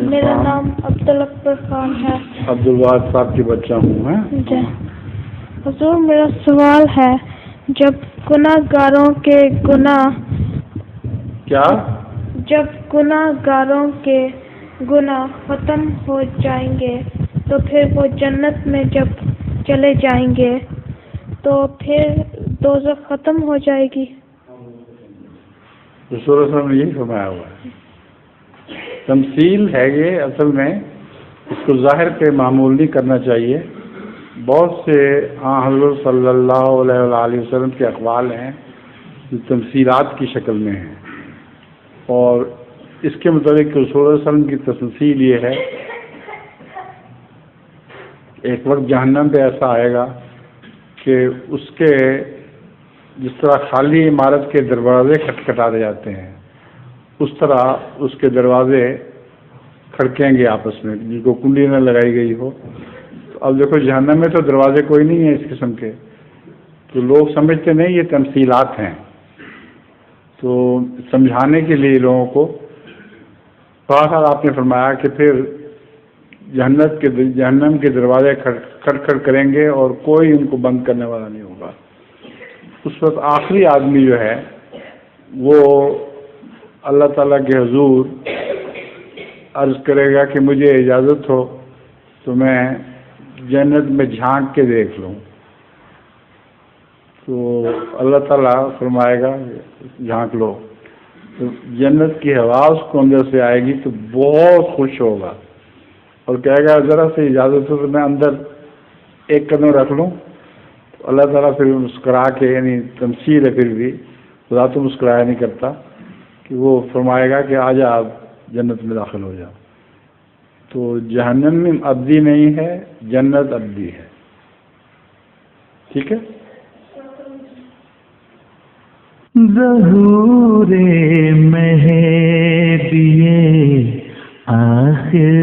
میرا نام عبدالاکبر خان ہے. عبدالواحد صاحب کی بچہ ہوں. جی حضور، میرا سوال ہے، جب گناہگاروں کے گناہ ختم ہو جائیں گے تو پھر وہ جنت میں جب چلے جائیں گے تو پھر دوزخ ختم ہو جائے گی. رسول اللہ صلی اللہ علیہ وسلم نے یہی فرمایا ہوا ہے. تمثیل ہے یہ، اصل میں اس کو ظاہر پہ معمول نہیں کرنا چاہیے. بہت سے حضرت صلی اللہ علیہ وآلہ وسلم کے اقوال ہیں جو تمثیلات کی شکل میں ہیں، اور اس کے مطابق رسول اللہ علیہ وسلم کی تمثیل یہ ہے، ایک وقت جہنم پہ ایسا آئے گا کہ اس کے جس طرح خالی عمارت کے دروازے کھٹکھٹا دے جاتے ہیں، اس طرح اس کے دروازے کھڑکیں گے آپس میں، جن کو کنڈی نہ لگائی گئی ہو. تو اب دیکھو جہنم میں تو دروازے کوئی نہیں ہیں اس قسم کے، تو لوگ سمجھتے نہیں یہ تمثیلات ہیں. تو سمجھانے کے لیے لوگوں کو بہرحال آپ نے فرمایا کہ پھر جہنم کے دروازے کھڑ کریں گے اور کوئی ان کو بند کرنے والا نہیں ہوگا. اس وقت آخری آدمی جو ہے وہ اللہ تعالیٰ کے حضور عرض کرے گا کہ مجھے اجازت ہو تو میں جنت میں جھانک کے دیکھ لوں. تو اللہ تعالیٰ فرمائے گا جھانک لو. تو جنت کی ہوا اس کو اندر سے آئے گی تو بہت خوش ہوگا اور کہے گا ذرا سے اجازت ہو تو میں اندر ایک قدم رکھ لوں. تو اللہ تعالیٰ پھر مسکرا کے، یعنی تمثیل ہے پھر بھی، خدا تو مسکرایا نہیں کرتا، کہ وہ فرمائے گا کہ آجا آپ جنت میں داخل ہو جاؤ. تو جہنم میں ابدی نہیں ہے، جنت ابدی ہے. ٹھیک ہے. ظہور مہدی آخر